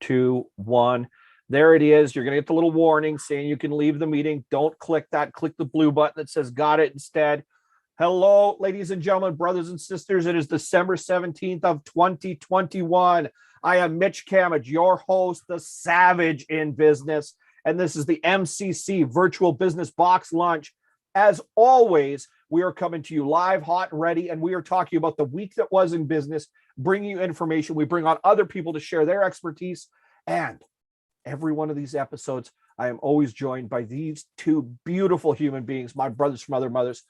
2, 1. There it is. You're going to get the little warning saying you can leave the meeting. Don't click that. Click the blue button that says got it instead. Hello, ladies and gentlemen, brothers and sisters. It is December 17th of 2021. I am Mitch Kamich, your host, the Savage in Business. And this is the MCC Virtual Business Box Lunch. As always, we are coming to you live, hot and ready, and we are talking about the week that was in business, bringing you information. We bring on other people to share their expertise. And every one of these episodes, I am always joined by these two beautiful human beings, my brothers from other mothers,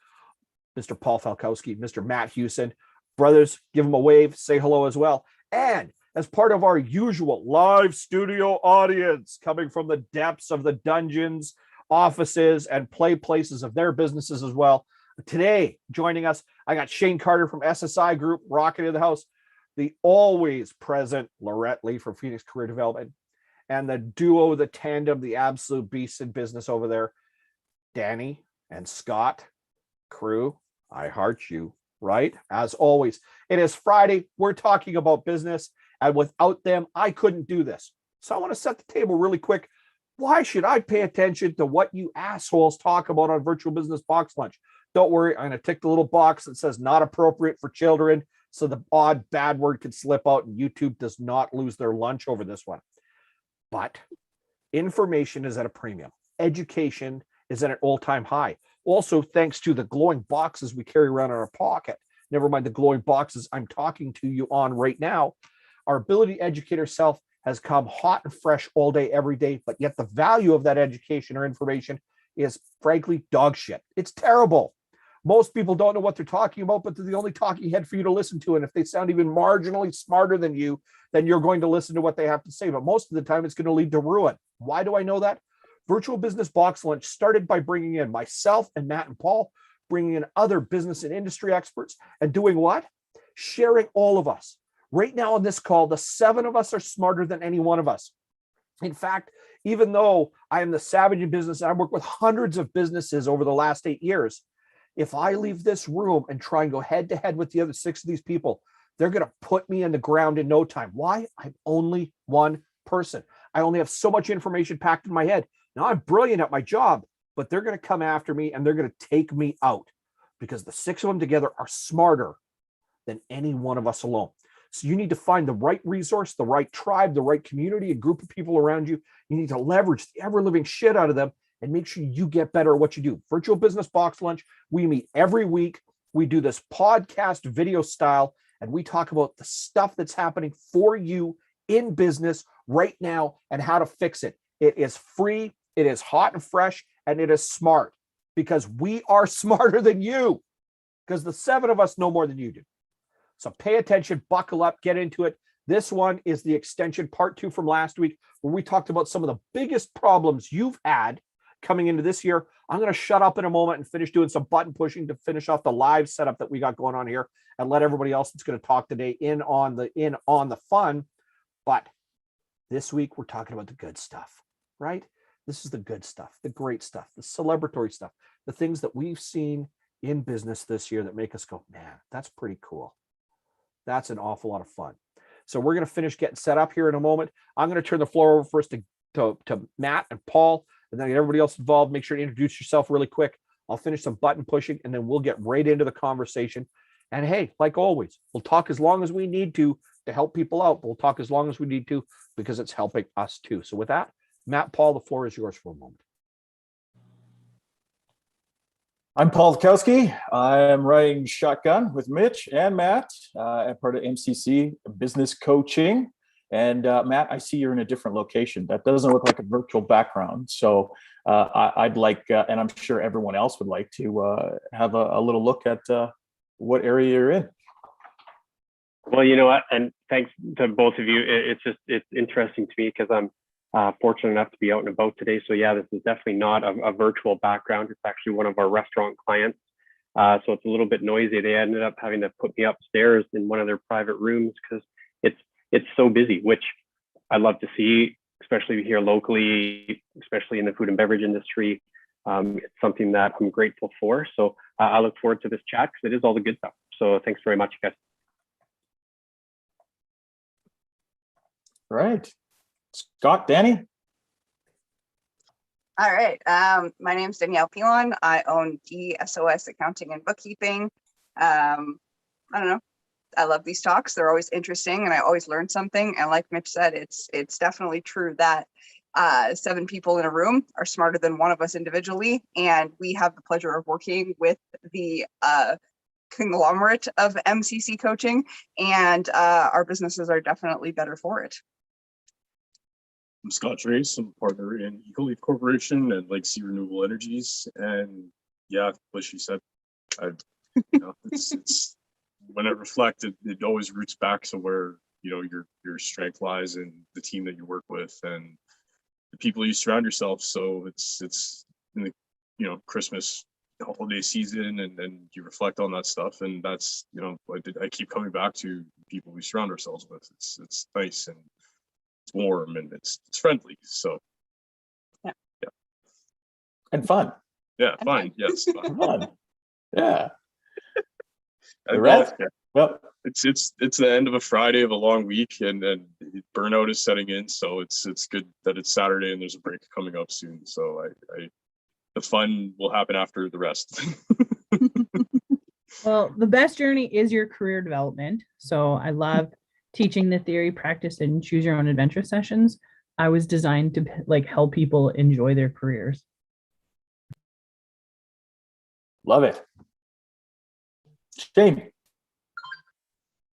Mr. Paul Falkowski, Mr. Matt Hewson. Brothers, give them a wave, say hello as well. And as part of our usual live studio audience coming from the depths of the dungeons, offices, and play places of their businesses as well. Today, joining us, I got Shane Carter from SSI Group, rocking in the house, the always present Lorette Lee from Phoenix Career Development, and the duo, the tandem, the absolute beasts in business over there, Danny and Scott. Crew, I heart you, right? As always, it is Friday. We're talking about business, and without them, I couldn't do this. So I want to set the table really quick. Why should I pay attention to what you assholes talk about on Virtual Business Box Lunch? Don't worry, I'm going to tick the little box that says not appropriate for children, so the odd bad word can slip out and YouTube does not lose their lunch over this one. But information is at a premium. Education is at an all-time high. Also, thanks to the glowing boxes we carry around in our pocket, never mind the glowing boxes I'm talking to you on right now, our ability to educate ourselves has come hot and fresh all day, every day, but yet the value of that education or information is frankly dog shit. It's terrible. Most people don't know what they're talking about, but they're the only talking head for you to listen to. And if they sound even marginally smarter than you, then you're going to listen to what they have to say. But most of the time, it's going to lead to ruin. Why do I know that? Virtual Business Box Lunch started by bringing in myself and Matt and Paul, bringing in other business and industry experts, and doing what? Sharing all of us. Right now on this call, the 7 of us are smarter than any one of us. In fact, even though I am the Savage in Business, and I work with hundreds of businesses over the last 8 years, if I leave this room and try and go head to head with the other 6 of these people, they're going to put me in the ground in no time. Why? I'm only one person. I only have so much information packed in my head. Now I'm brilliant at my job, but they're going to come after me and they're going to take me out because the 6 of them together are smarter than any one of us alone. So you need to find the right resource, the right tribe, the right community, a group of people around you. You need to leverage the ever-living shit out of them and make sure you get better at what you do. Virtual Business Box Lunch, we meet every week. We do this podcast video style, and we talk about the stuff that's happening for you in business right now and how to fix it. It is free, it is hot and fresh, and it is smart because we are smarter than you because the 7 of us know more than you do. So pay attention, buckle up, get into it. This one is the extension, part 2 from last week, where we talked about some of the biggest problems you've had coming into this year. I'm going to shut up in a moment and finish doing some button pushing to finish off the live setup that we got going on here and let everybody else that's going to talk today in on the fun. But this week we're talking about the good stuff, right? This is the good stuff, the great stuff, the celebratory stuff, the things that we've seen in business this year that make us go, man, that's pretty cool. That's an awful lot of fun. So we're going to finish getting set up here in a moment. I'm going to turn the floor over first to Matt and Paul, and then get everybody else involved. Make sure to introduce yourself really quick. I'll finish some button pushing, and then we'll get right into the conversation. And hey, like always, we'll talk as long as we need to help people out. But we'll talk as long as we need to because it's helping us too. So with that, Matt, Paul, the floor is yours for a moment. I'm Paul Falkowski. I'm riding shotgun with Mitch and Matt at part of MCC Business Coaching. And Matt, I see you're in a different location. That doesn't look like a virtual background. So I'd like, and I'm sure everyone else would like to have a little look at what area you're in. Well, you know what, and thanks to both of you. It's interesting to me because I'm fortunate enough to be out and about today. So yeah, this is definitely not a virtual background. It's actually one of our restaurant clients. So it's a little bit noisy. They ended up having to put me upstairs in one of their private rooms because it's so busy, which I love to see, especially here locally, especially in the food and beverage industry. It's something that I'm grateful for. So I look forward to this chat because it is all the good stuff. So thanks very much, guys. Right. Scott, Danny? All right. My name is Danielle Pilon. I own DSOS Accounting and Bookkeeping. I don't know. I love these talks. They're always interesting and I always learn something. And like Mitch said, it's definitely true that 7 people in a room are smarter than one of us individually. And we have the pleasure of working with the conglomerate of MCC coaching, and our businesses are definitely better for it. I'm Scott Trace. I'm a partner in EcoLeaf Corporation and Legacy Renewable Energies. And yeah, what she said, it's when I reflect, it always roots back to where, your strength lies in the team that you work with and the people you surround yourself. So it's in the, Christmas holiday season and you reflect on that stuff. And that's, I keep coming back to people we surround ourselves with. It's nice and it's warm and it's friendly. So yeah. And fun. Yeah, And fine. fun. Yes. Fun. Yeah. And Right? Yep. it's the end of a Friday of a long week and burnout is setting in. So it's good that it's Saturday and there's a break coming up soon. So the fun will happen after the rest. Well, the best journey is your career development. So I love teaching the theory, practice, and choose your own adventure sessions. I was designed to help people enjoy their careers. Love it. Shane.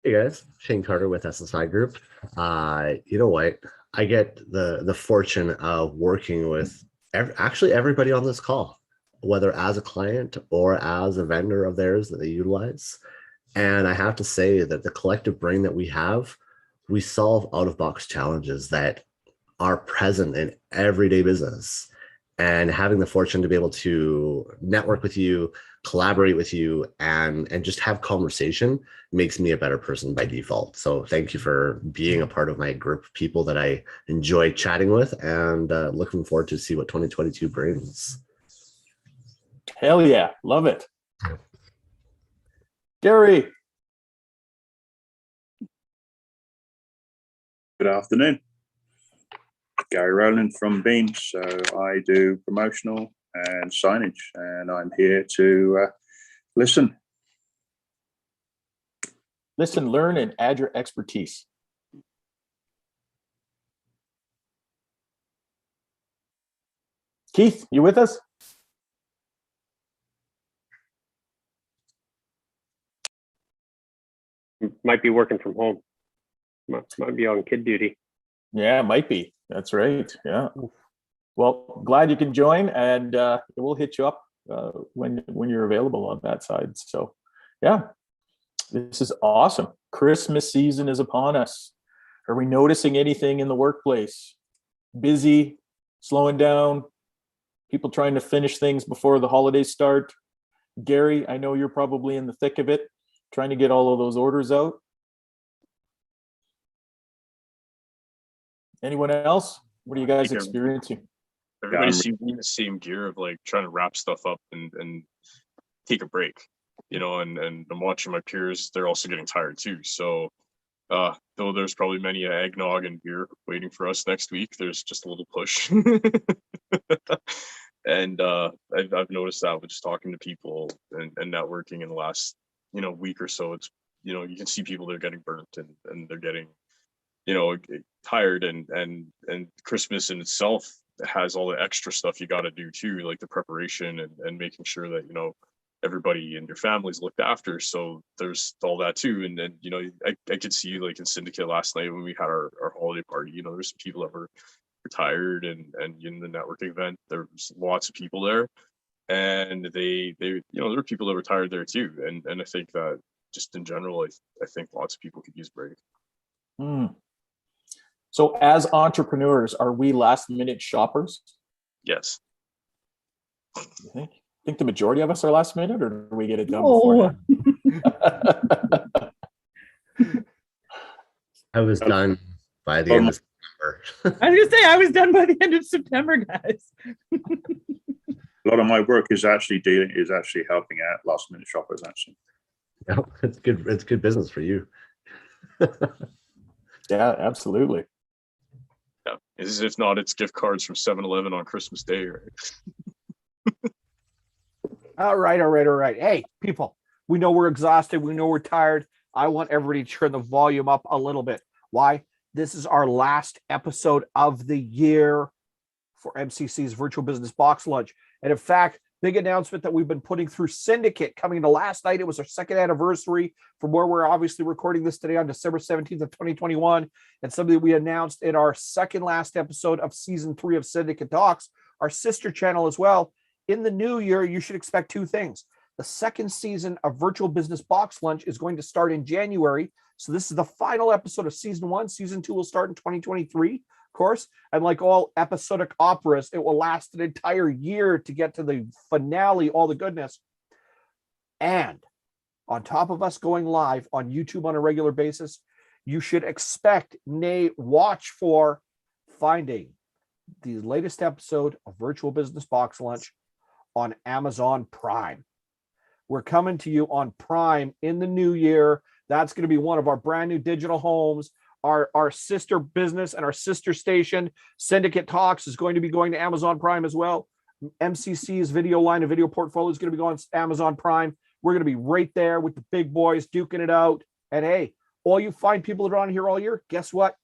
Hey guys, Shane Carter with SSI Group. You know what? I get the fortune of working with actually everybody on this call, whether as a client or as a vendor of theirs that they utilize. And I have to say that the collective brain that we have, we solve out-of-box challenges that are present in everyday business. And having the fortune to be able to network with you, collaborate with you, and just have conversation makes me a better person by default. So thank you for being a part of my group of people that I enjoy chatting with, and looking forward to see what 2022 brings. Hell yeah. Love it. Gary. Good afternoon. Gary Rowland from Beams. So I do promotional and signage, and I'm here to listen. Listen, learn, and add your expertise. Keith, you with us? Might be working from home. Might be on kid duty. Yeah, might be. That's right. Yeah. Well, glad you can join, and we'll hit you up when you're available on that side. So, yeah, this is awesome. Christmas season is upon us. Are we noticing anything in the workplace? Busy, slowing down, people trying to finish things before the holidays start. Gary, I know you're probably in the thick of it, trying to get all of those orders out. Anyone else? What are you guys experiencing? Everybody seems in the same gear of trying to wrap stuff up and take a break, and I'm watching my peers, they're also getting tired too. So though there's probably many eggnog and beer waiting for us next week, there's just a little push. And I've noticed that with just talking to people and networking in the last week or so. It's you can see people that are getting burnt and they're getting tired, and Christmas in itself has all the extra stuff you got to do too, like the preparation and making sure that everybody in your family's looked after. So there's all that too. And then I could see in Syndicate last night when we had our holiday party, there's some people that were retired and in the networking event there was lots of people there, and they there were people that were retired there too, and I think that just in general I think lots of people could use a break. So as entrepreneurs, are we last minute shoppers? Yes. You think the majority of us are last minute, or do we get it done beforehand? I was done by the end of September. I was gonna say I was done by the end of September, guys. A lot of my work is actually helping out last minute shoppers. Actually, Yeah, it's good. It's good business for you. Yeah, absolutely. Yeah. As if not, it's gift cards from 7-Eleven on Christmas Day, right? All right. Hey, people, we know we're exhausted. We know we're tired. I want everybody to turn the volume up a little bit. Why? This is our last episode of the year for MCC's Virtual Business Box Lunch. And in fact, big announcement that we've been putting through Syndicate coming to last night. It was our second anniversary from where we're obviously recording this today on December 17th of 2021. And something we announced in our second last episode of season 3 of Syndicate Talks, our sister channel as well. In the new year, you should expect two things. The second season of Virtual Business Box Lunch is going to start in January. So this is the final episode of season 1. Season 2 will start in 2023, of course. And like all episodic operas, it will last an entire year to get to the finale, all the goodness. And on top of us going live on YouTube on a regular basis, you should expect, nay, watch for finding the latest episode of Virtual Business Box Lunch on Amazon Prime. We're coming to you on Prime in the new year. That's going to be one of our brand new digital homes. Our sister business and our sister station, Syndicate Talks, is going to be going to Amazon Prime as well. MCC's video line and video portfolio is going to be going to Amazon Prime. We're going to be right there with the big boys duking it out. And hey, all you fine people that are on here all year, guess what?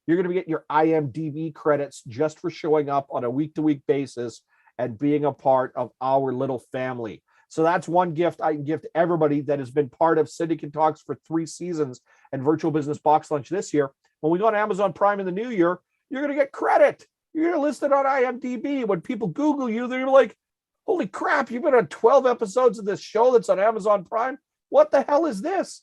You're going to be getting your IMDb credits just for showing up on a week-to-week basis and being a part of our little family. So that's one gift I can give to everybody that has been part of Syndicate Talks for 3 seasons and Virtual Business Box Lunch this year. When we go on Amazon Prime in the new year, you're going to get credit. You're going to list it on IMDb. When people Google you, they're like, holy crap, you've been on 12 episodes of this show that's on Amazon Prime. What the hell is this?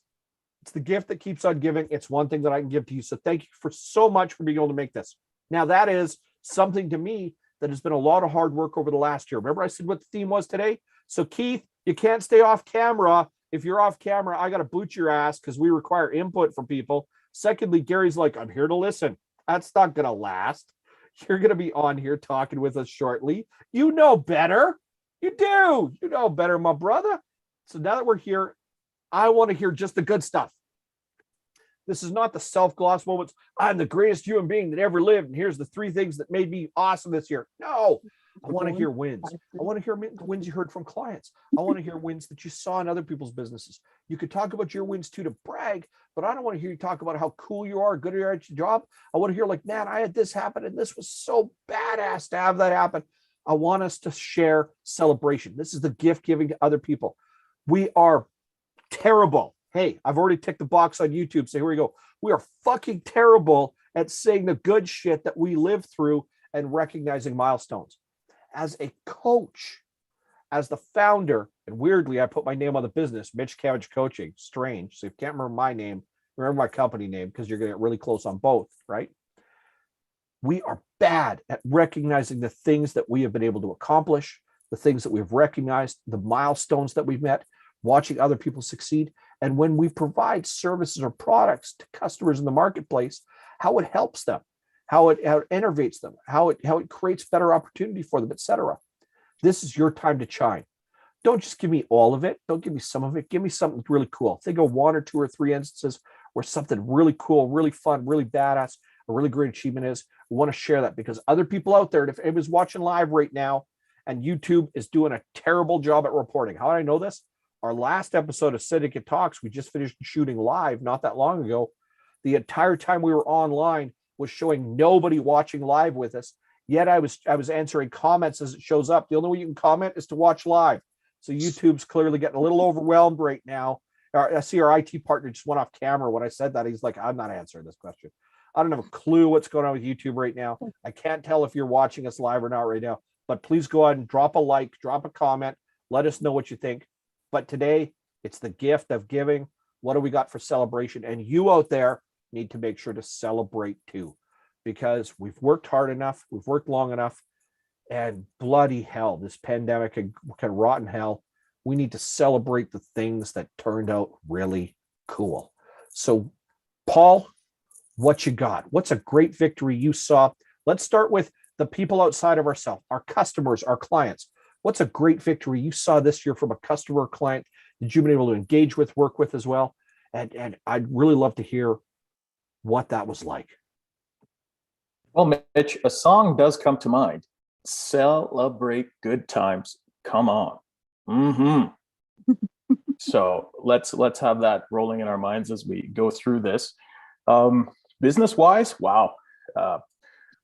It's the gift that keeps on giving. It's one thing that I can give to you. So thank you for so much for being able to make this. Now, that is something to me that has been a lot of hard work over the last year. Remember I said what the theme was today? So Keith, you can't stay off camera. If you're off camera, I got to boot your ass because we require input from people. Secondly, Gary's like, I'm here to listen. That's not going to last. You're going to be on here talking with us shortly. You know better. You do. You know better, my brother. So now that we're here, I want to hear just the good stuff. This is not the self-gloss moments. I'm the greatest human being that ever lived. And here's the 3 things that made me awesome this year. No, I want to hear wins. I want to hear wins you heard from clients. I want to hear wins that you saw in other people's businesses. You could talk about your wins too to brag, but I don't want to hear you talk about how cool you are, good you are at your job. I want to hear like, man, I had this happen and this was so badass to have that happen. I want us to share celebration. This is the gift giving to other people. We are terrible. Hey, I've already ticked the box on YouTube. So here we go. We are fucking terrible at saying the good shit that we live through and recognizing milestones. As a coach, as the founder, and weirdly, I put my name on the business, Mitch Cavage Coaching. Strange. So if you can't remember my name, remember my company name because you're going to get really close on both, right? We are bad at recognizing the things that we have been able to accomplish, the things that we've recognized, the milestones that we've met, watching other people succeed. And when we provide services or products to customers in the marketplace, how it helps them, how it innovates them, how it creates better opportunity for them, etc. This is your time to shine. Don't just give me all of it. Don't give me some of it. Give me something really cool. Think of 1 or 2 or 3 instances where something really cool, really fun, really badass, a really great achievement is. I want to share that because other people out there, if anybody's watching live right now and YouTube is doing a terrible job at reporting. How do I know this? Our last episode of Syndicate Talks, we just finished shooting live not that long ago. The entire time we were online was showing nobody watching live with us. Yet I was answering comments as it shows up. The only way you can comment is to watch live. So YouTube's clearly getting a little overwhelmed right now. I see our IT partner just went off camera when I said that. He's like, I'm not answering this question. I don't have a clue what's going on with YouTube right now. I can't tell if you're watching us live or not right now. But please go ahead and drop a like, drop a comment. Let us know what you think. But today, it's the gift of giving. What do we got for celebration? And you out there need to make sure to celebrate too, because we've worked hard enough, we've worked long enough, and bloody hell, this pandemic can rot in hell. We need to celebrate the things that turned out really cool. So, Paul, what you got? What's a great victory you saw? Let's start with the people outside of ourselves, our customers, our clients. What's a great victory you saw this year from a customer or client that you've been able to engage with, work with as well? And I'd really love to hear what that was like. Well, Mitch, a song does come to mind. Celebrate good times. Come on. So let's have that rolling in our minds as we go through this. Business wise, wow.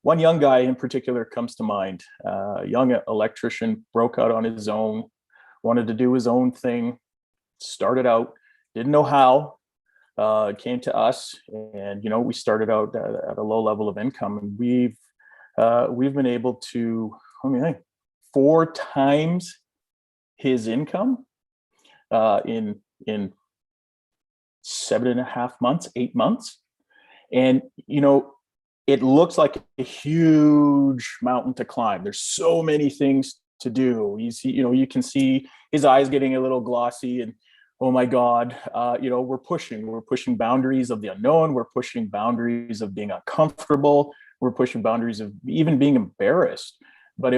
One young guy in particular comes to mind. Young electrician, broke out on his own, wanted to do his own thing, started out, didn't know how, came to us, and we started out at a low level of income, and we've been able to, let me think, 4 times his income in 7.5 months, 8 months. And it looks like a huge mountain to climb. There's so many things to do. You can see his eyes getting a little glossy, and oh my God, we're pushing boundaries of the unknown. We're pushing boundaries of being uncomfortable. We're pushing boundaries of even being embarrassed. But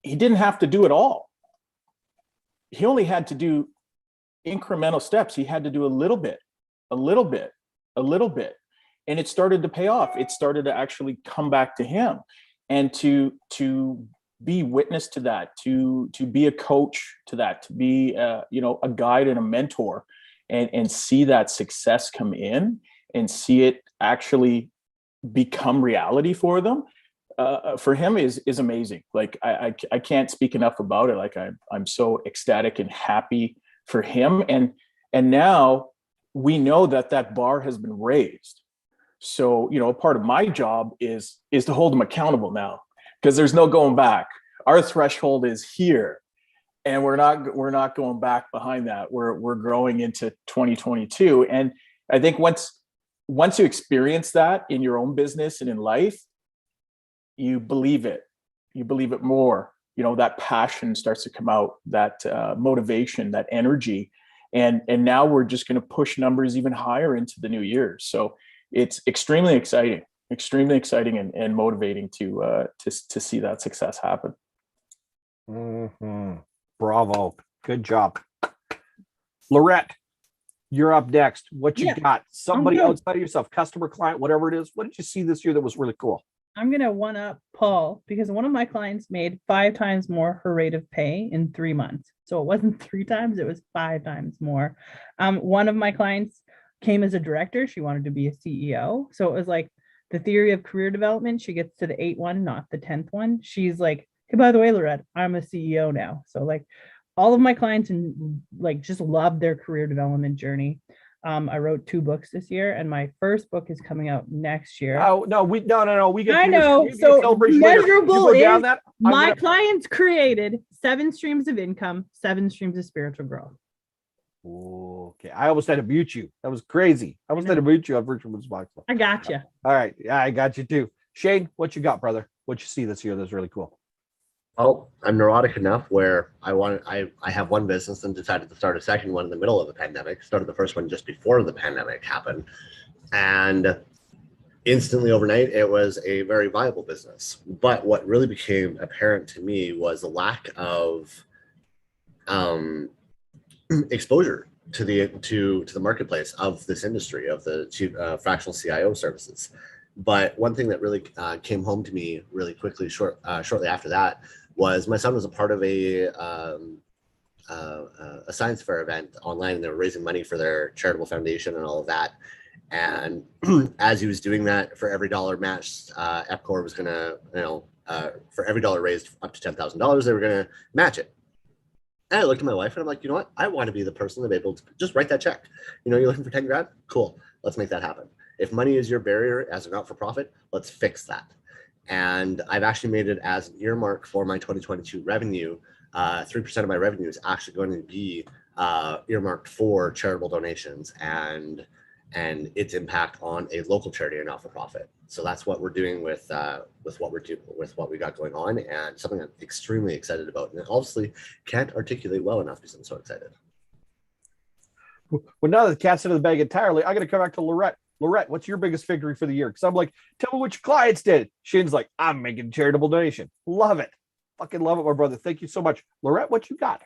he didn't have to do it all. He only had to do incremental steps. He had to do a little bit. And it started to pay off. It started to actually come back to him, and to be witness to that, to be a coach to that, to be a guide and a mentor, and see that success come in and see it actually become reality for them. For him is amazing. Like I can't speak enough about it. Like I'm so ecstatic and happy for him. And now we know that bar has been raised. So, part of my job is to hold them accountable now, because there's no going back. Our threshold is here, and we're not going back behind that. We're growing into 2022. And I think once you experience that in your own business and in life, you believe it more. That passion starts to come out, that motivation, that energy. And now we're just going to push numbers even higher into the new year. So it's extremely exciting and motivating to see that success happen. Bravo. Good job. Lorette, you're up next. What you got? Somebody outside of yourself, customer, client, whatever it is. What did you see this year that was really cool? I'm going to one up Paul, because one of my clients made 5 times more her rate of pay in 3 months. So it wasn't 3 times, it was 5 times more. One of my clients came as a director. She wanted to be a CEO. So it was like the theory of career development. She gets to the 8th one, not the 10th one. She's like, hey, by the way, Lorette, I'm a CEO now. So like all of my clients and like just love their career development journey. I wrote 2 books this year, and my first book is coming out next year. Oh no, we get. I know. So measurable is that. My clients created 7 streams of income, 7 streams of spiritual growth. Okay, I almost had to mute you. That was crazy. I almost had to mute you on Virtual Box. I got you. All right, yeah, I got you too. Shane, what you got, brother? What you see this year that's really cool? Well, I'm neurotic enough where I have one business and decided to start a second one in the middle of the pandemic. Started the first one just before the pandemic happened, and instantly overnight it was a very viable business. But what really became apparent to me was the lack of exposure to the marketplace of this industry, of the fractional CIO services. But one thing that really came home to me really quickly shortly after that was my son was a part of a science fair event online, and they were raising money for their charitable foundation and all of that. And as he was doing that, for every dollar matched, Epcor was gonna, for every dollar raised up to $10,000, they were gonna match it. And I looked at my wife and I'm like, you know what? I want to be the person to be able to just write that check. You're looking for 10 grand? Cool. Let's make that happen. If money is your barrier as a not-for-profit, let's fix that. And I've actually made it as an earmark for my 2022 revenue. 3% of my revenue is actually going to be earmarked for charitable donations and its impact on a local charity or not-for-profit. So that's what we're doing with what we got going on, and something I'm extremely excited about. And obviously can't articulate well enough because I'm so excited. Well, now that the cat's out of the bag entirely, I got to come back to Lorette. Lorette, what's your biggest victory for the year? Because I'm like, tell me what your clients did. Shane's like, I'm making a charitable donation. Love it. Fucking love it, my brother. Thank you so much. Lorette, what you got?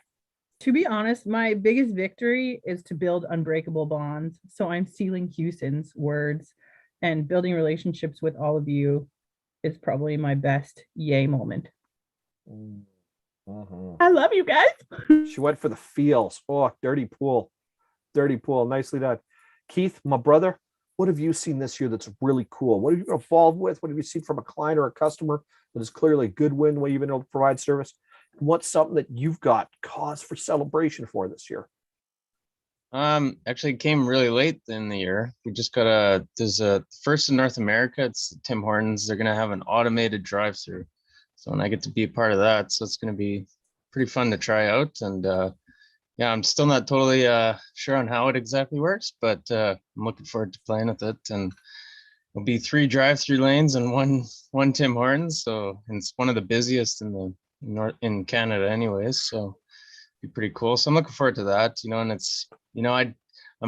To be honest, my biggest victory is to build unbreakable bonds. So I'm stealing Houston's words and building relationships with all of you is probably my best yay moment. Mhm. I love you guys. She went for the feels. Oh, dirty pool. Dirty pool. Nicely done. Keith, my brother, what have you seen this year that's really cool? What have you been involved with? What have you seen from a client or a customer that is clearly a good win where you've been able to provide service? And what's something that you've got cause for celebration for this year? Actually came really late in the year. We just got there's a first in North America, it's Tim Hortons. They're gonna have an automated drive-through. So when I get to be a part of that, so it's gonna be pretty fun to try out. And yeah, I'm still not totally sure on how it exactly works, but I'm looking forward to playing with it. And it'll be 3 drive-through lanes and one Tim Hortons. So and it's one of the busiest in the in Canada anyways. So be pretty cool. So I'm looking forward to that, and it's, I'm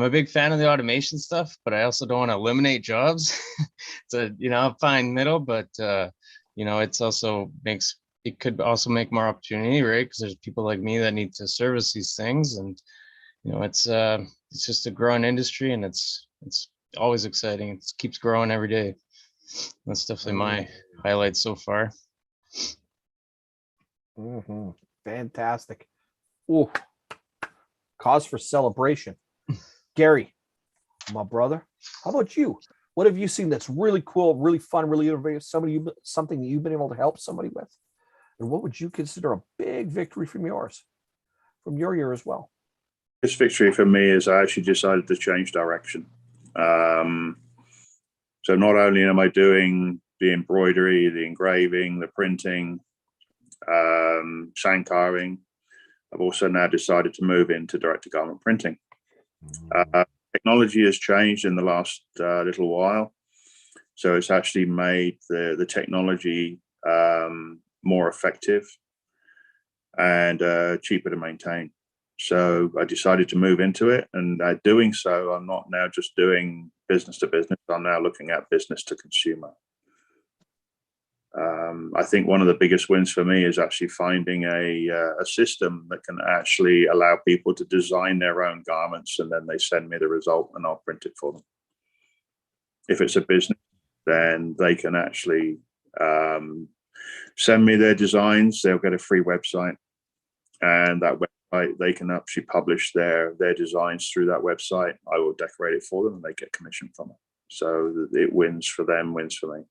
a big fan of the automation stuff, but I also don't want to eliminate jobs. So, a fine middle, but, it's also it could also make more opportunity, right? Because there's people like me that need to service these things. And, it's just a growing industry, and it's always exciting. It keeps growing every day. That's definitely my highlight so far. Mm-hmm. Fantastic. Oh, cause for celebration. Gary, my brother, how about you? What have you seen that's really cool, really fun, really innovative? Something that you've been able to help somebody with? And what would you consider a big victory from your year as well? This victory for me is I actually decided to change direction. So not only am I doing the embroidery, the engraving, the printing, sand carving, I've also now decided to move into direct-to-garment printing. Technology has changed in the last little while, so it's actually made the technology more effective and cheaper to maintain. So I decided to move into it, and doing so, I'm not now just doing business to business. I'm now looking at business to consumer. I think one of the biggest wins for me is actually finding a system that can actually allow people to design their own garments, and then they send me the result and I'll print it for them. If it's a business, then they can actually send me their designs. They'll get a free website, and that website, they can actually publish their designs through that website. I will decorate it for them, and they get commission from it. So it wins for them, wins for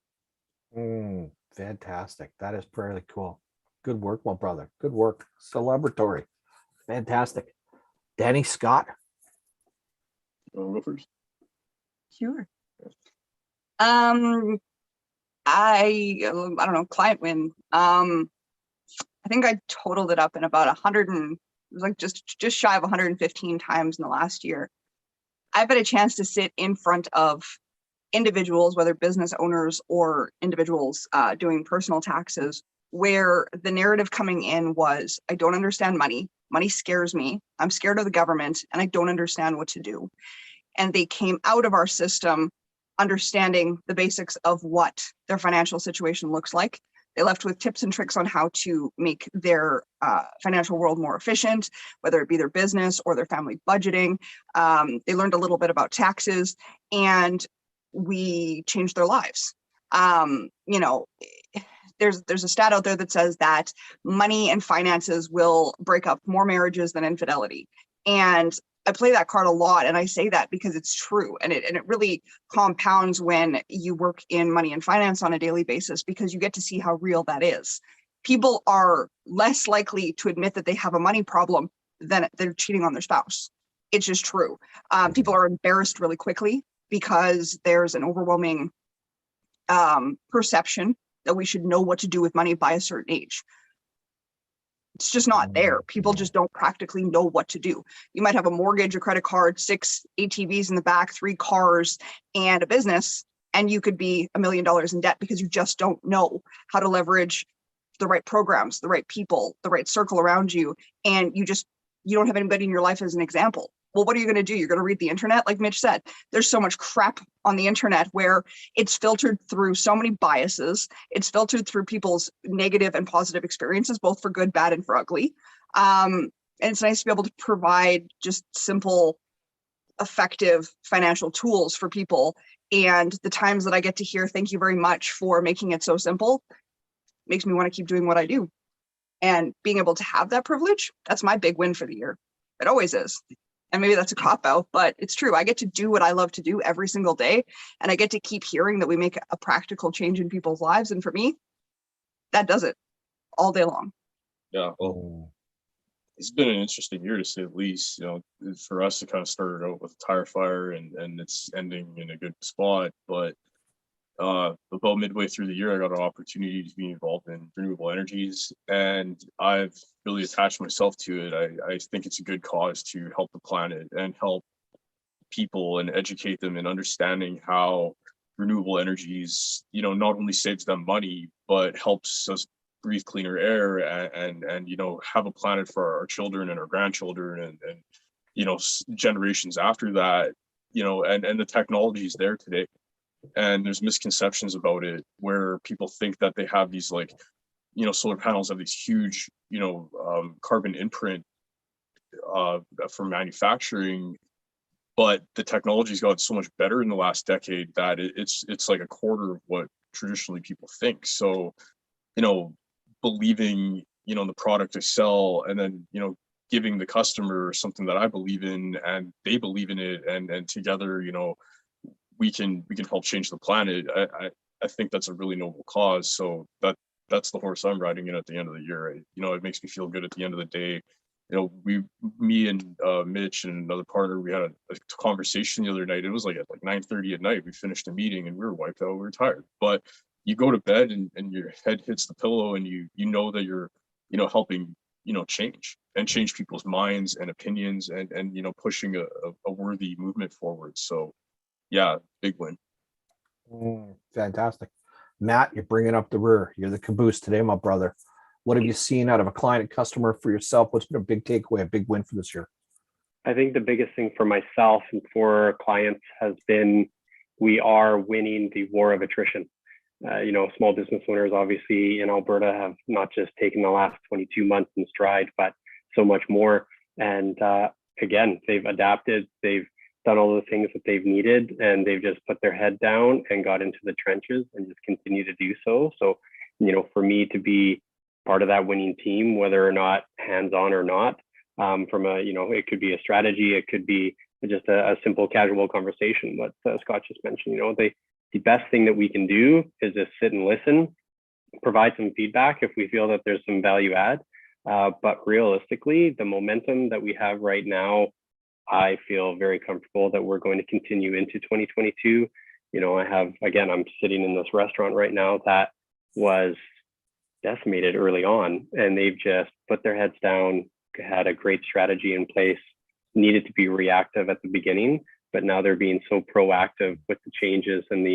me. Fantastic. That is pretty cool. Good work, my brother. Good work. Celebratory. Fantastic. Danny Scott. Go first. Sure. I don't know, client win. I think I totaled it up in about 100 and it was like just shy of 115 times in the last year. I've had a chance to sit in front of individuals, whether business owners or individuals doing personal taxes, where the narrative coming in was, I don't understand money. Money scares me. I'm scared of the government, and I don't understand what to do. And they came out of our system understanding the basics of what their financial situation looks like. They left with tips and tricks on how to make their financial world more efficient, whether it be their business or their family budgeting. They learned a little bit about taxes, and we changed their lives. There's a stat out there that says that money and finances will break up more marriages than infidelity. And I play that card a lot, and I say that because it's true, and it really compounds when you work in money and finance on a daily basis, because you get to see how real that is. People are less likely to admit that they have a money problem than they're cheating on their spouse. It's just true. People are embarrassed really quickly because there's an overwhelming perception that we should know what to do with money by a certain age. It's just not there. People just don't practically know what to do. You might have a mortgage, a credit card, 6 ATVs in the back, 3 cars, and a business, and you could be $1 million in debt because you just don't know how to leverage the right programs, the right people, the right circle around you, and you don't have anybody in your life as an example. Well, what are you going to do? You're going to read the internet? Like Mitch said, there's so much crap on the internet where it's filtered through so many biases. It's filtered through people's negative and positive experiences, both for good, bad, and for ugly. And it's nice to be able to provide just simple, effective financial tools for people And the times that I get to hear, thank you very much for making it so simple, makes me want to keep doing what I do. And being able to have that privilege, that's my big win for the year. It always is. And maybe that's a cop out, but it's true. I get to do what I love to do every single day. And I get to keep hearing that we make a practical change in people's lives. And for me, that does it all day long. Yeah, well, it's been an interesting year to say the least. You know, for us, it kind of started out with a tire fire, and it's ending in a good spot. But about midway through the year, I got an opportunity to be involved in renewable energies, and I've really attached myself to it. I think it's a good cause to help the planet and help people and educate them in understanding how renewable energies, you know, not only saves them money, but helps us breathe cleaner air and you know, have a planet for our children and our grandchildren and you know, generations after that, you know, and the technology is there today. And there's misconceptions about it where people think that they have these, like, you know, solar panels have these huge, you know, carbon imprint for manufacturing, but the technology's got so much better in the last decade that it's like a quarter of what traditionally people think. So, you know, believing, you know, in the product I sell, and then, you know, giving the customer something that I believe in and they believe in it, and together, you know, we can help change the planet. I think that's a really noble cause. So that's the horse I'm riding in at the end of the year. You know, it makes me feel good at the end of the day. You know, me and Mitch and another partner, we had a conversation the other night. It was like at like 9:30 at night. We finished a meeting and we were wiped out. We were tired. But you go to bed and your head hits the pillow and you know that you're, you know, helping, you know, change people's minds and opinions and you know, pushing a worthy movement forward. So yeah, big win. Fantastic. Matt, you're bringing up the rear. You're the caboose today, my brother. What have you seen out of a client and customer for yourself? What's been a big takeaway, a big win for this year? I think the biggest thing for myself and for clients has been we are winning the war of attrition. You know, small business owners obviously in Alberta have not just taken the last 22 months in stride, but so much more. And again, they've adapted, they've done all the things that they've needed, and they've just put their head down and got into the trenches and just continue to do so. So, you know, for me to be part of that winning team, whether or not hands-on or not, from a, you know, it could be a strategy, it could be just a simple casual conversation. What Scott just mentioned, you know, the best thing that we can do is just sit and listen, provide some feedback if we feel that there's some value add. But realistically, the momentum that we have right now, I feel very comfortable that we're going to continue into 2022. You know, I'm sitting in this restaurant right now that was decimated early on, and they've just put their heads down, had a great strategy in place, needed to be reactive at the beginning, but now they're being so proactive with the changes and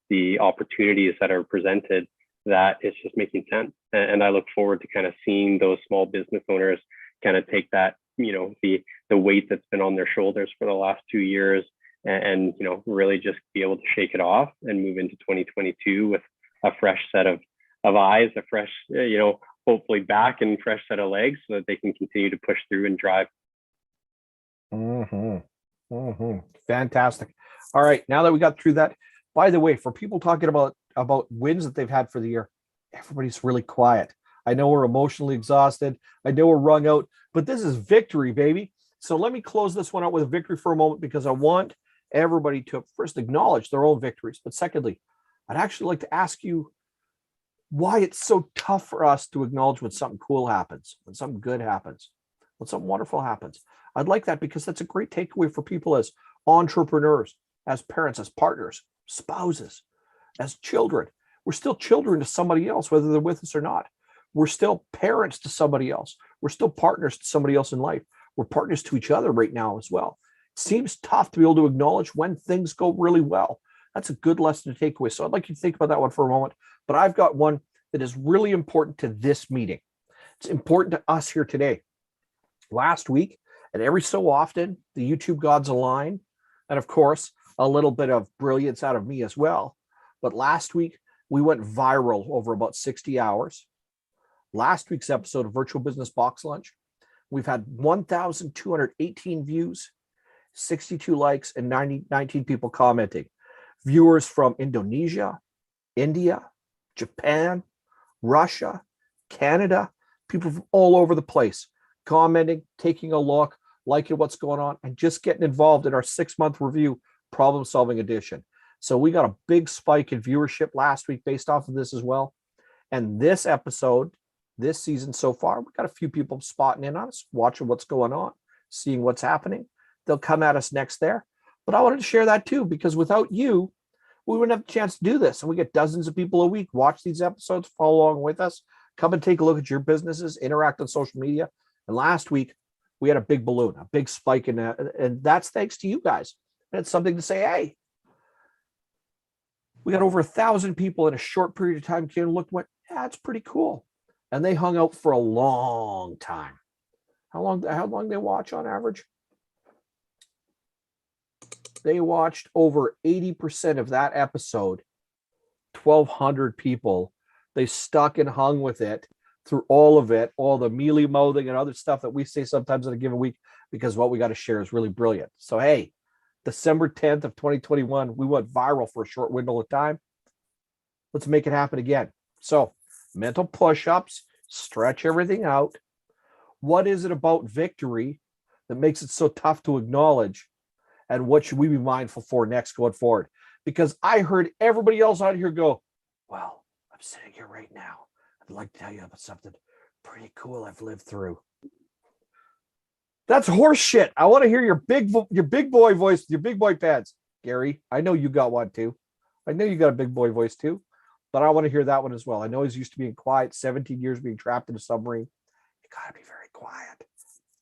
the opportunities that are presented that it's just making sense. And I look forward to kind of seeing those small business owners kind of take that, you know, the weight that's been on their shoulders for the last 2 years and you know, really just be able to shake it off and move into 2022 with a fresh set of eyes, a fresh, you know, hopefully back and fresh set of legs so that they can continue to push through and drive. Fantastic. All right. Now that we got through that, by the way, for people talking about wins that they've had for the year, everybody's really quiet. I know we're emotionally exhausted. I know we're wrung out, but this is victory, baby. So let me close this one out with a victory for a moment, because I want everybody to first acknowledge their own victories. But secondly, I'd actually like to ask you why it's so tough for us to acknowledge when something cool happens, when something good happens, when something wonderful happens. I'd like that, because that's a great takeaway for people as entrepreneurs, as parents, as partners, spouses, as children. We're still children to somebody else, whether they're with us or not. We're still parents to somebody else. We're still partners to somebody else in life. We're partners to each other right now as well. It seems tough to be able to acknowledge when things go really well. That's a good lesson to take away. So I'd like you to think about that one for a moment. But I've got one that is really important to this meeting. It's important to us here today. Last week, and every so often, the YouTube gods align. And of course, a little bit of brilliance out of me as well. But last week, we went viral over about 60 hours. Last week's episode of Virtual Business Box Lunch, we've had 1,218 views, 62 likes, and 19 people commenting. viewers from Indonesia, India, Japan, Russia, Canada, people from all over the place commenting, taking a look, liking what's going on, and just getting involved in our 6-month review problem solving edition. So we got a big spike in viewership last week based off of this as well. And this episode, this season so far, we got a few people spotting in on us, watching what's going on, seeing what's happening. They'll come at us next there. But I wanted to share that too, because without you, we wouldn't have a chance to do this. And we get dozens of people a week watch these episodes, follow along with us, come and take a look at your businesses, interact on social media. And last week, we had a big balloon, a big spike in that. And that's thanks to you guys. And it's something to say, hey, we got over 1,000 people in a short period of time came and looked and went, yeah, it's pretty cool. And they hung out for a long time. How long they watch on average? They watched over 80% of that episode, 1,200 people. They stuck and hung with it through all of it, all the mealy mouthing and other stuff that we say sometimes in a given week, because what we got to share is really brilliant. So, hey, December 10th of 2021, we went viral for a short window of time. Let's make it happen again. So, mental push-ups, stretch everything out. What is it about victory that makes it so tough to acknowledge? And what should we be mindful for next going forward? Because I heard everybody else out here go, well, I'm sitting here right now. I'd like to tell you about something pretty cool I've lived through. That's horse shit. I want to hear your big boy voice, your big boy pads. Gary, I know you got one too. I know you got a big boy voice too, but I want to hear that one as well. I know he's used to being quiet, 17 years being trapped in a submarine. You got to be very quiet.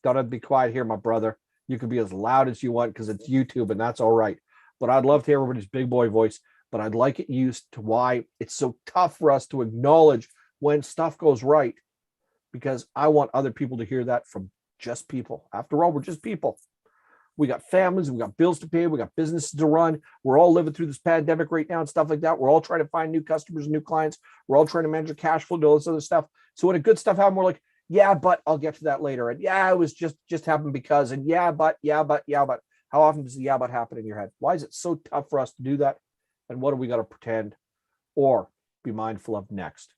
Gotta be quiet here, my brother. You can be as loud as you want because it's YouTube and that's all right. But I'd love to hear everybody's big boy voice, but I'd like it used to why it's so tough for us to acknowledge when stuff goes right, because I want other people to hear that from just people. After all, we're just people. We got families, we got bills to pay, we got businesses to run. We're all living through this pandemic right now and stuff like that. We're all trying to find new customers and new clients. We're all trying to manage our cash flow and all this other stuff. So when the good stuff happens, we're like, yeah, but I'll get to that later. And yeah, it was just happened because, and yeah, but. How often does the yeah, but happen in your head? Why is it so tough for us to do that? And what do we got to pretend or be mindful of next?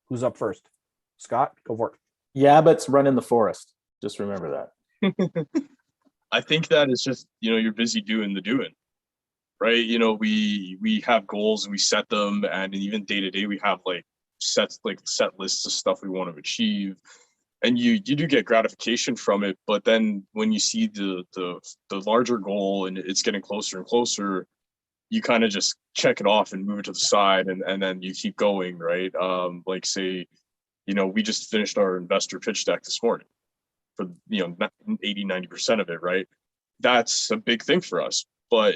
Who's up first? Scott, go for it. Yeah, but it's run in the forest. Just remember that. I think that is just, you're busy doing the doing, right? We have goals and we set them, and even day to day we have set lists of stuff we want to achieve, and you do get gratification from it. But then when you see the larger goal and it's getting closer and closer, you kind of just check it off and move it to the side, and then you keep going, right? Say, we just finished our investor pitch deck this morning for 80-90% of it, right? That's a big thing for us. But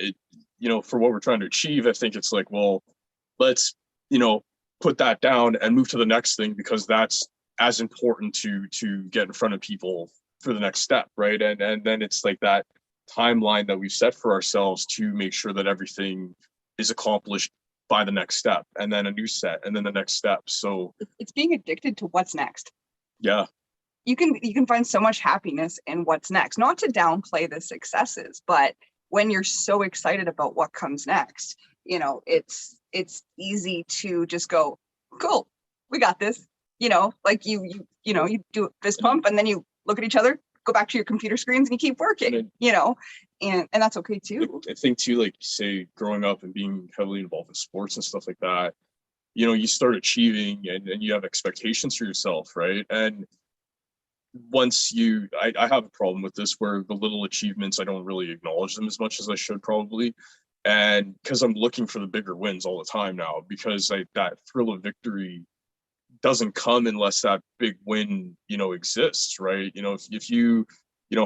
for what we're trying to achieve, I think it's like, well, let's put that down and move to the next thing, because that's as important to get in front of people for the next step, right? And then it's like that timeline that we've set for ourselves to make sure that everything is accomplished by the next step, and then a new set, and then the next step. So It's being addicted to what's next. yeah. You can find so much happiness in what's next. Not to downplay the successes, but when you're so excited about what comes next, it's easy to just go, cool, we got this. Like you do a fist pump and then you look at each other, go back to your computer screens and you keep working, and that's okay too. I think too, like say growing up and being heavily involved in sports and stuff like that, you start achieving and you have expectations for yourself, right? And once I have a problem with this where the little achievements, I don't really acknowledge them as much as I should probably. And because I'm looking for the bigger wins all the time now, because that thrill of victory doesn't come unless that big win, exists, right? If you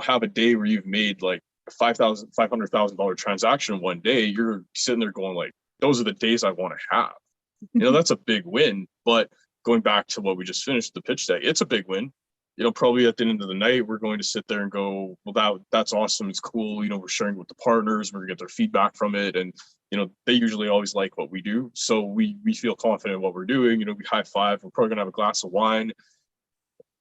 have a day where you've made like $500,000 transaction one day, you're sitting there going like, those are the days I want to have. That's a big win. But going back to what we just finished, the pitch deck, it's a big win. Probably at the end of the night, we're going to sit there and go, well, that's awesome. It's cool. We're sharing with the partners. We're going to get their feedback from it. And, they usually always like what we do. So we feel confident in what we're doing. We high five. We're probably going to have a glass of wine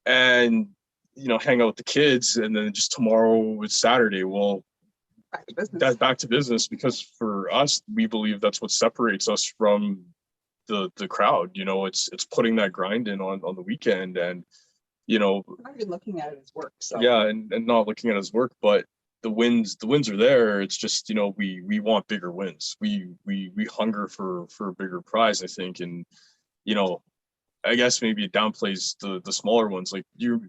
and, hang out with the kids. And then just tomorrow is Saturday. Well, Back to business. That back to business, because for us, we believe that's what separates us from the crowd. You know, it's putting that grind in on the weekend, and you know, Not even looking at it as work. So yeah, and not looking at it as work, but the wins are there. It's just, you know, we want bigger wins. We hunger for a bigger prize, I think. And you know, I guess maybe it downplays the smaller ones. Like you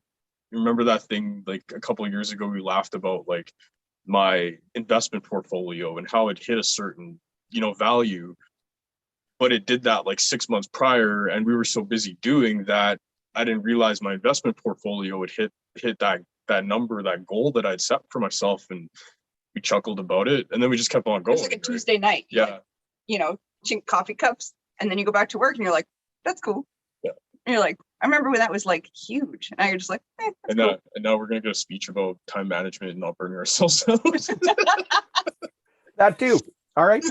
remember that thing like a couple of years ago we laughed about, like my investment portfolio and how it hit a certain, you know, value, but it did that like 6 months prior, and we were so busy doing that I didn't realize my investment portfolio would hit that number, that goal that I'd set for myself, and we chuckled about it, and then we just kept on going. it's like a right? Tuesday night. You, Yeah, like, you know, chink coffee cups, and then you go back to work, and you're like, "That's cool." Yeah. And you're like, "I remember when that was like huge," and now you're just like, that's and cool. now we're gonna get a speech about time management and not burning ourselves out. That too. All right.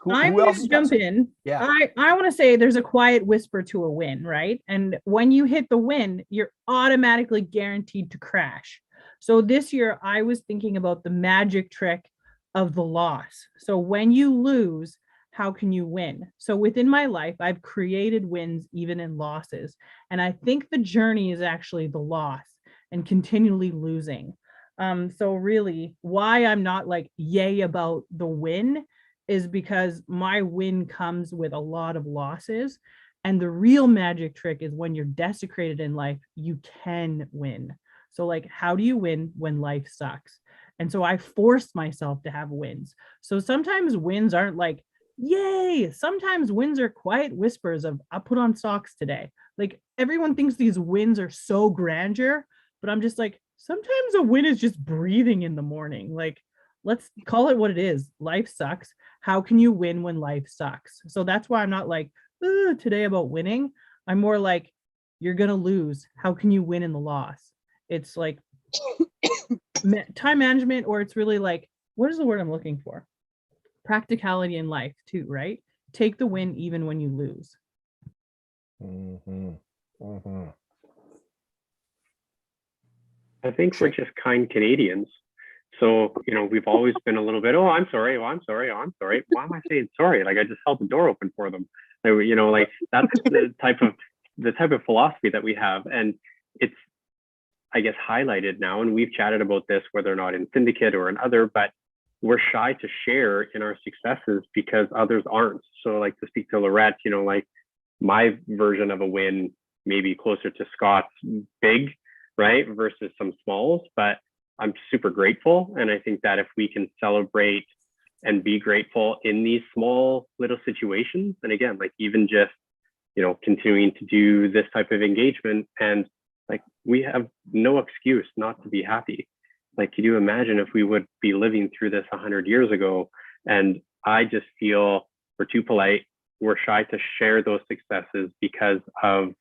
I'm Who going else to has got jump some- in. Yeah. I want to say there's a quiet whisper to a win, right? And when you hit the win, you're automatically guaranteed to crash. So this year, I was thinking about the magic trick of the loss. So when you lose, how can you win? So within my life, I've created wins even in losses. And I think the journey is actually the loss and continually losing. So really, why I'm not like yay about the win is because my win comes with a lot of losses. And the real magic trick is when you're desecrated in life, you can win. So like, how do you win when life sucks? And so I forced myself to have wins. So sometimes wins aren't like, yay. Sometimes wins are quiet whispers of, I put on socks today. Like everyone thinks these wins are so grandeur, but I'm just like, sometimes a win is just breathing in the morning. Like, let's call it what it is. Life sucks. How can you win when life sucks? So that's why I'm not like today about winning. I'm more like, you're going to lose. How can you win in the loss? It's like time management, or it's really like, what is the word I'm looking for? Practicality in life too, right? Take the win even when you lose. Mhm. Mhm. I think we're just kind Canadians. So, you know, we've always been a little bit, oh, I'm sorry. Oh, I'm sorry. Oh, I'm sorry. Why am I saying sorry? Like I just held the door open for them. Like, you know, like that's the type of philosophy that we have. And it's, I guess, highlighted now. And we've chatted about this, whether or not in Syndicate or in other, but we're shy to share in our successes because others aren't. So like to speak to Lorette, you know, like my version of a win may be closer to Scott's big, right? Versus some smalls, but I'm super grateful. And I think that if we can celebrate and be grateful in these small little situations, and again, like even just, you know, continuing to do this type of engagement, and like we have no excuse not to be happy. Like, could you imagine if we would be living through this 100 years ago? And I just feel we're too polite. We're shy to share those successes because of,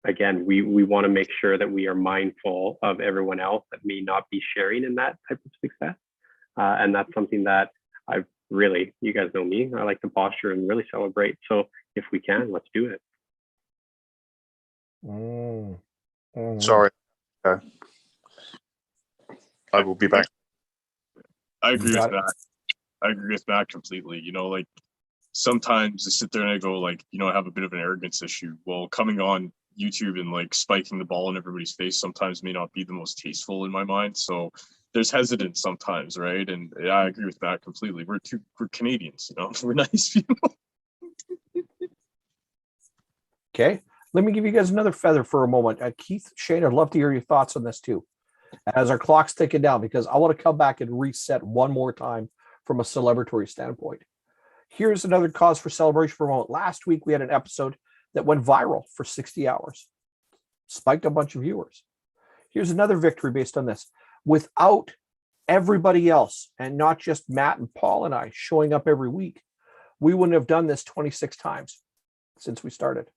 again, we want to make sure that we are mindful of everyone else that may not be sharing in that type of success. And that's something that I really, you guys know me, I like to posture and really celebrate. So if we can, let's do it. Sorry. I will be back. I agree with Got it. that. I agree with Matt completely. You know, like sometimes I sit there and I go like, you know, I have a bit of an arrogance issue. Well, coming on YouTube and like spiking the ball in everybody's face sometimes may not be the most tasteful in my mind. So there's hesitance sometimes, right? And yeah, I agree with Matt completely. We're Canadians, you know, we're nice people. Okay. Let me give you guys another feather for a moment. Keith, Shane, I'd love to hear your thoughts on this too, as our clock's ticking down, because I want to come back and reset one more time from a celebratory standpoint. Here's another cause for celebration for a moment. Last week, we had an episode that went viral for 60 hours, spiked a bunch of viewers. Here's another victory based on this. Without everybody else, and not just Matt and Paul and I showing up every week, we wouldn't have done this 26 times since we started.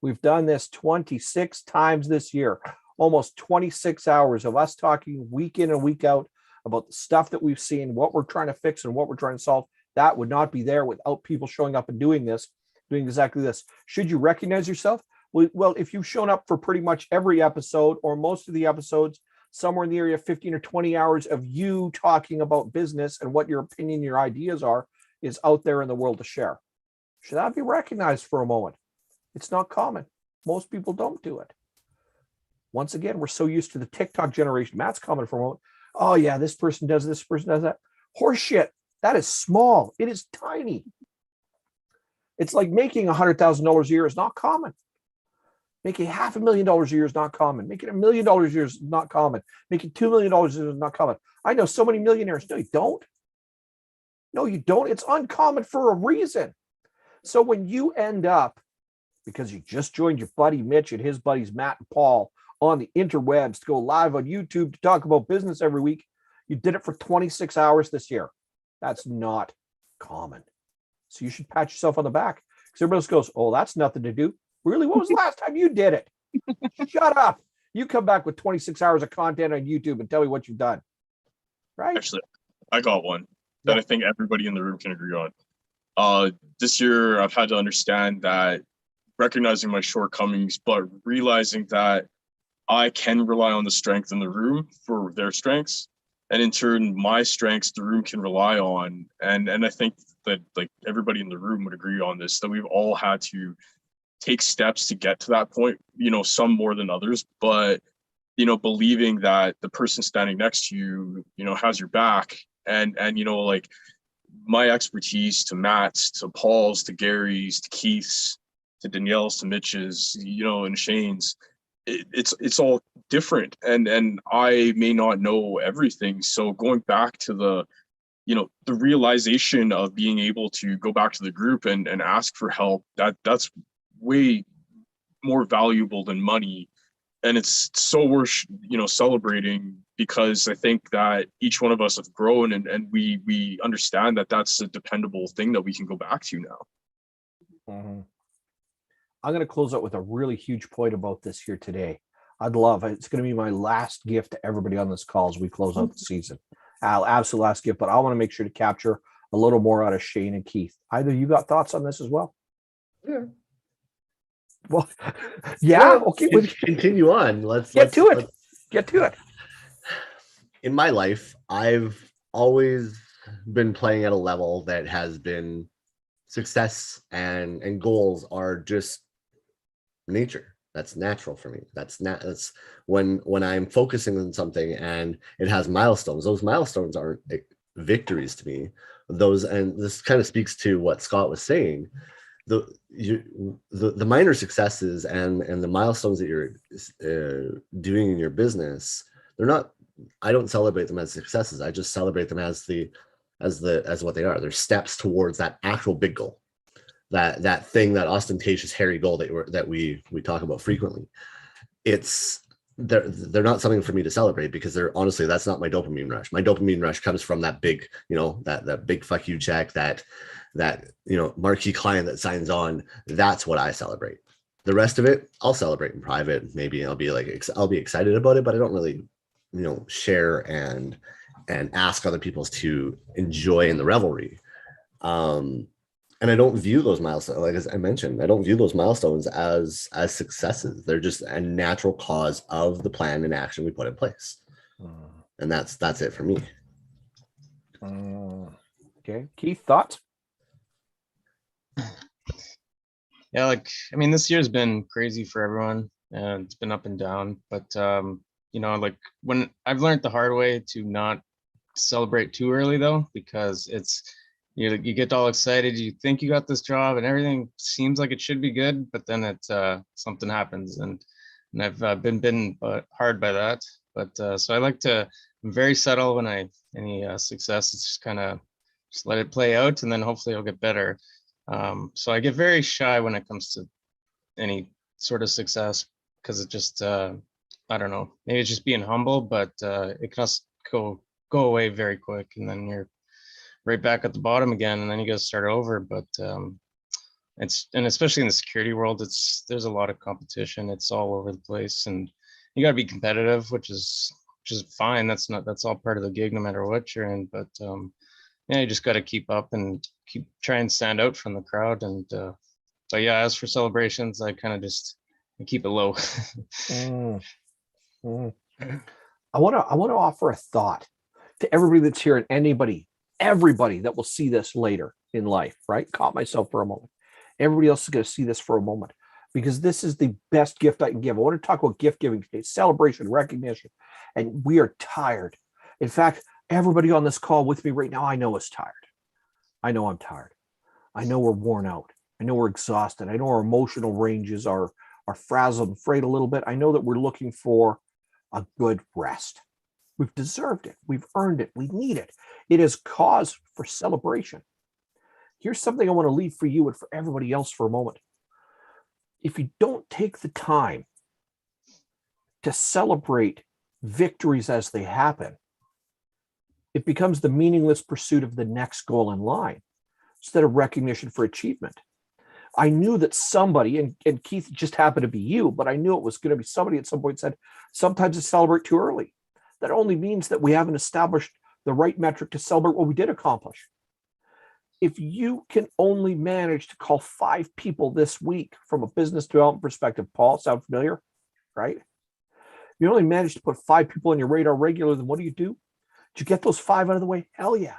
We've done this 26 times this year, almost 26 hours of us talking week in and week out about the stuff that we've seen, what we're trying to fix and what we're trying to solve. That would not be there without people showing up and doing this, doing exactly this. Should you recognize yourself? Well, if you've shown up for pretty much every episode or most of the episodes, somewhere in the area of 15 or 20 hours of you talking about business and what your opinion, your ideas are, is out there in the world to share. Should that be recognized for a moment? It's not common. Most people don't do it. Once again, we're so used to the TikTok generation. Matt's comment for a moment. Oh yeah, this person does this, person does that. Horseshit. That is small. It is tiny. It's like making $100,000 a year is not common. Making $500,000 a year is not common. Making $1 million a year is not common. Making $2 million a year is not common. I know so many millionaires. No, you don't. No, you don't. It's uncommon for a reason. So when you end up, because you just joined your buddy Mitch and his buddies Matt and Paul on the interwebs to go live on YouTube to talk about business every week, you did it for 26 hours this year. That's not common. So you should pat yourself on the back, because everybody else goes, oh, that's nothing to do. Really? When was the last time you did it? Shut up. You come back with 26 hours of content on YouTube and tell me what you've done. Right? Actually, I got one that I think everybody in the room can agree on. This year, I've had to understand that recognizing my shortcomings, but realizing that I can rely on the strength in the room for their strengths. And in turn, my strengths, the room can rely on. And I think that like everybody in the room would agree on this, that we've all had to take steps to get to that point, you know, some more than others, but, you know, believing that the person standing next to you, you know, has your back. And, you know, like my expertise to Matt's, to Paul's, to Gary's, to Keith's, to Danielle's, to Mitch's, you know, and Shane's, it's all different. And I may not know everything. So going back to the, you know, the realization of being able to go back to the group and ask for help, that's way more valuable than money. And it's so worth, you know, celebrating, because I think that each one of us have grown and we understand that that's a dependable thing that we can go back to now. Mm-hmm. I'm going to close out with a really huge point about this here today. It's going to be my last gift to everybody on this call as we close out the season. Absolute last gift, but I want to make sure to capture a little more out of Shane and Keith. Either you got thoughts on this as well? Yeah. Well, yeah. Okay. Continue on. Let's get to it. In my life, I've always been playing at a level that has been success and goals are just nature. That's natural for me. That's when I'm focusing on something and it has milestones. Those milestones aren't victories to me. And this kind of speaks to what Scott was saying. The minor successes and the milestones that you're doing in your business, I don't celebrate them as successes. I just celebrate them as what they are. They're steps towards that actual big goal, that thing, that ostentatious hairy goal that we talk about frequently. They're not something for me to celebrate, because honestly, that's not my dopamine rush. My dopamine rush comes from that big, you know, that big fuck you check, that you know, marquee client that signs on. That's what I celebrate. The rest of it, I'll celebrate in private. Maybe I'll be excited about it, but I don't really, you know, share and ask other people to enjoy in the revelry. And I don't view those milestones, like as I mentioned, I don't view those milestones as successes. They're just a natural cause of the plan and action we put in place. And that's it for me. Okay. Keith, thoughts? Yeah, like, I mean, this year's been crazy for everyone, and it's been up and down, but you know, like, when I've learned the hard way to not celebrate too early though, because it's, you get all excited, you think you got this job and everything seems like it should be good, but then something happens, and I've been bitten hard by that. But so I like to, I'm very subtle when any success, it's just kind of just let it play out, and then hopefully it'll get better. So I get very shy when it comes to any sort of success, because it just I don't know, maybe it's just being humble, but it can also go away very quick, and then you're right back at the bottom again, and then you got to start over. But and especially in the security world, there's a lot of competition. It's all over the place, and you got to be competitive, which is fine. That's all part of the gig, no matter what you're in. But yeah, you just got to keep up and try and stand out from the crowd. And but yeah, as for celebrations, I kind of just keep it low. I want to offer a thought to everybody that's here and everybody that will see this later in life, right? Caught myself for a moment. Everybody else is going to see this for a moment because this is the best gift I can give. I want to talk about gift giving today, celebration, recognition, and we are tired. In fact, everybody on this call with me right now, I know is tired. I know I'm tired. I know we're worn out. I know we're exhausted. I know our emotional ranges are frazzled and frayed a little bit. I know that we're looking for a good rest. We've deserved it. We've earned it. We need it. It is cause for celebration. Here's something I want to leave for you and for everybody else for a moment. If you don't take the time to celebrate victories as they happen, it becomes the meaningless pursuit of the next goal in line instead of recognition for achievement. I knew that somebody, and Keith, just happened to be you, but I knew it was going to be somebody at some point said, sometimes it's celebrate too early. That only means that we haven't established the right metric to celebrate what we did accomplish. If you can only manage to call 5 people this week from a business development perspective, Paul, sound familiar, right? You only manage to put 5 people on your radar regularly, then what do? Did you get those 5 out of the way? Hell yeah.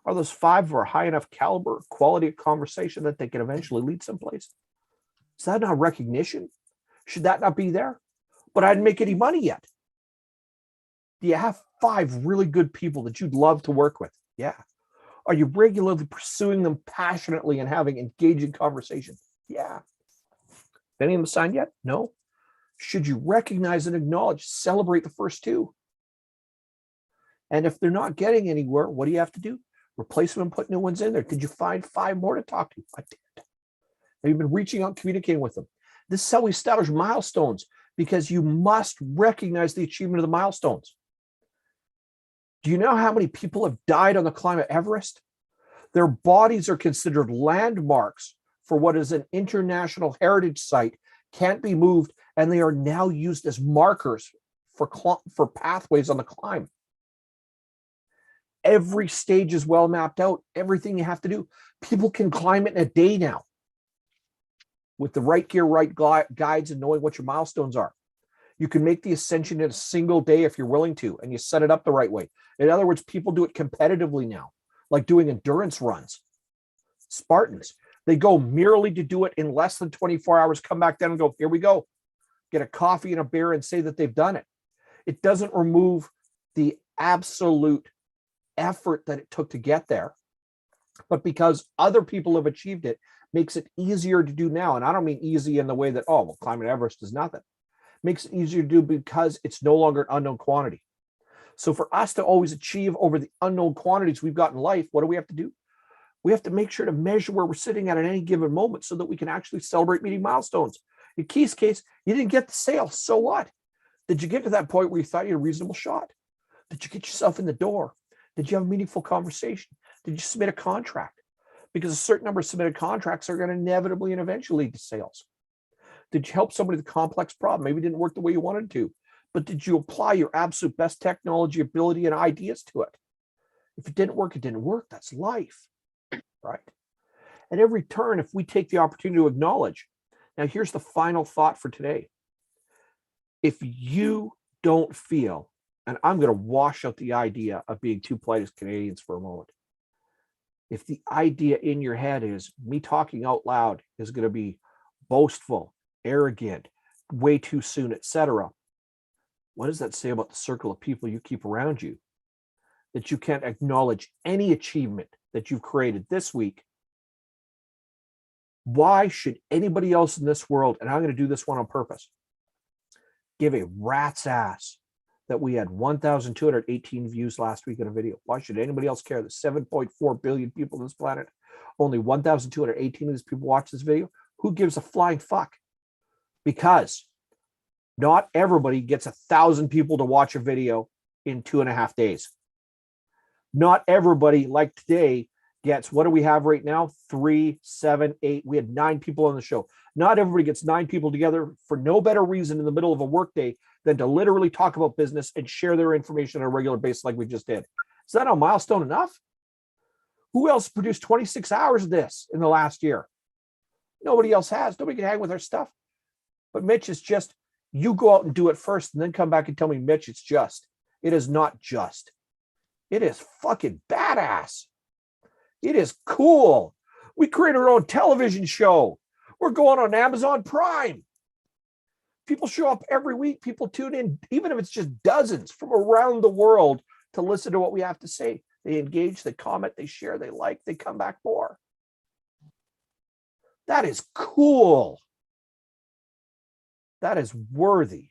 Are those 5 of a high enough caliber, quality of conversation that they can eventually lead someplace? Is that not recognition? Should that not be there? But I didn't make any money yet. Do you have 5 really good people that you'd love to work with? Yeah. Are you regularly pursuing them passionately and having engaging conversation? Yeah. Any of them signed yet? No. Should you recognize and acknowledge, celebrate the first 2? And if they're not getting anywhere, what do you have to do? Replace them and put new ones in there. Did you find 5 more to talk to? I did. Have you been reaching out and communicating with them? This is how we establish milestones, because you must recognize the achievement of the milestones. Do you know how many people have died on the climb of Everest? Their bodies are considered landmarks for what is an international heritage site, can't be moved, and they are now used as markers for pathways on the climb. Every stage is well mapped out. Everything you have to do. People can climb it in a day now with the right gear, right guides, and knowing what your milestones are. You can make the ascension in a single day if you're willing to, and you set it up the right way. In other words, people do it competitively now, like doing endurance runs. Spartans, they go merely to do it in less than 24 hours, come back down and go, here we go. Get a coffee and a beer and say that they've done it. It doesn't remove the absolute effort that it took to get there, but because other people have achieved it, makes it easier to do now. And I don't mean easy in the way that, oh, well, climbing Everest is nothing. Makes it easier to do because it's no longer an unknown quantity. So for us to always achieve over the unknown quantities we've got in life, what do we have to do? We have to make sure to measure where we're sitting at any given moment so that we can actually celebrate meeting milestones. In Keith's case, you didn't get the sale. So what? Did you get to that point where you thought you had a reasonable shot? Did you get yourself in the door? Did you have a meaningful conversation? Did you submit a contract? Because a certain number of submitted contracts are going to inevitably and eventually lead to sales. Did you help somebody with a complex problem? Maybe it didn't work the way you wanted to, but did you apply your absolute best technology, ability, and ideas to it? If it didn't work, it didn't work. That's life, right? At every turn, if we take the opportunity to acknowledge, now here's the final thought for today. If you don't feel, and I'm going to wash out the idea of being too polite as Canadians for a moment. If the idea in your head is me talking out loud is going to be boastful, arrogant, way too soon, etc., what does that say about the circle of people you keep around you? That you can't acknowledge any achievement that you've created this week. Why should anybody else in this world, and I'm going to do this one on purpose, give a rat's ass that we had 1,218 views last week in a video? Why should anybody else care? There's 7.4 billion people on this planet. Only 1,218 of these people watch this video. Who gives a flying fuck? Because not everybody gets 1,000 people to watch a video in 2.5 days. Not everybody, like today, gets, what do we have right now? 3, 7, 8. We had 9 people on the show. Not everybody gets 9 people together for no better reason in the middle of a workday than to literally talk about business and share their information on a regular basis like we just did. Is that a milestone enough? Who else produced 26 hours of this in the last year? Nobody else has. Nobody can hang with our stuff. But Mitch is just You go out and do it first and then come back and tell me, Mitch, it's just. It is not just. It is fucking badass. It is cool. We create our own television show. We're going on Amazon Prime. People show up every week. People tune in, even if it's just dozens from around the world to listen to what we have to say. They engage, they comment, they share, they like, they come back more. That is cool. That is worthy.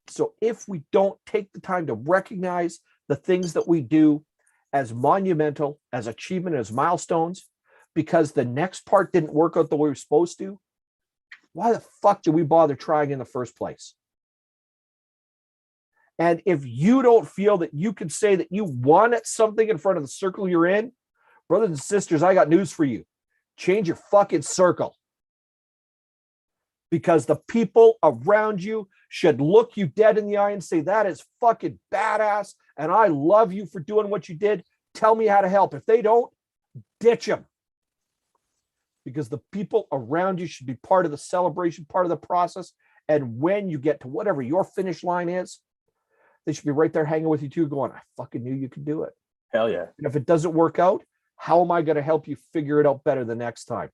So if we don't take the time to recognize the things that we do as monumental, as achievement, as milestones, because the next part didn't work out the way we were supposed to, why the fuck did we bother trying in the first place? And if you don't feel that you can say that you won at something in front of the circle you're in, brothers and sisters, I got news for you. Change your fucking circle. Because the people around you should look you dead in the eye and say, that is fucking badass. And I love you for doing what you did. Tell me how to help. If they don't, ditch them. Because the people around you should be part of the celebration, part of the process. And when you get to whatever your finish line is, they should be right there hanging with you too, going, I fucking knew you could do it. Hell yeah. And if it doesn't work out, how am I going to help you figure it out better the next time?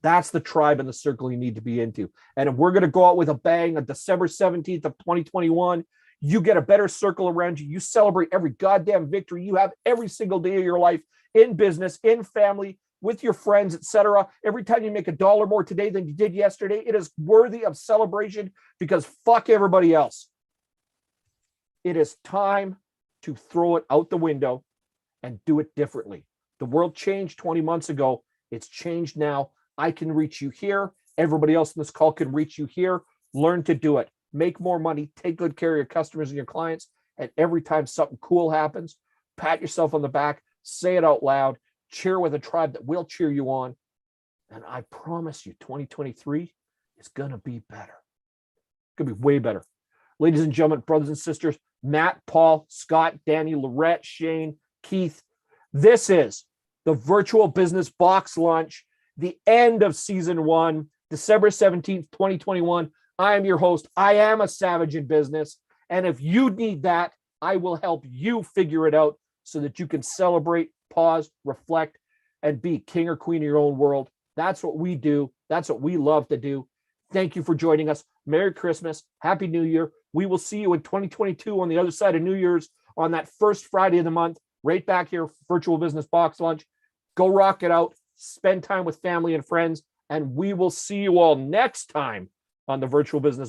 That's the tribe and the circle you need to be into. And if we're going to go out with a bang on December 17th of 2021, you get a better circle around you. You celebrate every goddamn victory you have every single day of your life in business, in family, with your friends, etc. Every time you make $1 more today than you did yesterday, it is worthy of celebration because fuck everybody else. It is time to throw it out the window and do it differently. The world changed 20 months ago. It's changed now. I can reach you here. Everybody else in this call can reach you here. Learn to do it. Make more money. Take good care of your customers and your clients. And every time something cool happens, pat yourself on the back, say it out loud, cheer with a tribe that will cheer you on. And I promise you, 2023 is going to be better. It's going to be way better. Ladies and gentlemen, brothers and sisters, Matt, Paul, Scott, Danny, Lorette, Shane, Keith, this is the Virtual Business Box Lunch, the end of season 1, December 17th, 2021. I am your host. I am a savage in business. And if you need that, I will help you figure it out so that you can celebrate, pause, reflect, and be king or queen of your own world. That's what we do. That's what we love to do. Thank you for joining us. Merry Christmas. Happy New Year. We will see you in 2022 on the other side of New Year's on that first Friday of the month, right back here, Virtual Business Box Lunch. Go rock it out. Spend time with family and friends. And we will see you all next time on the Virtual Business Box.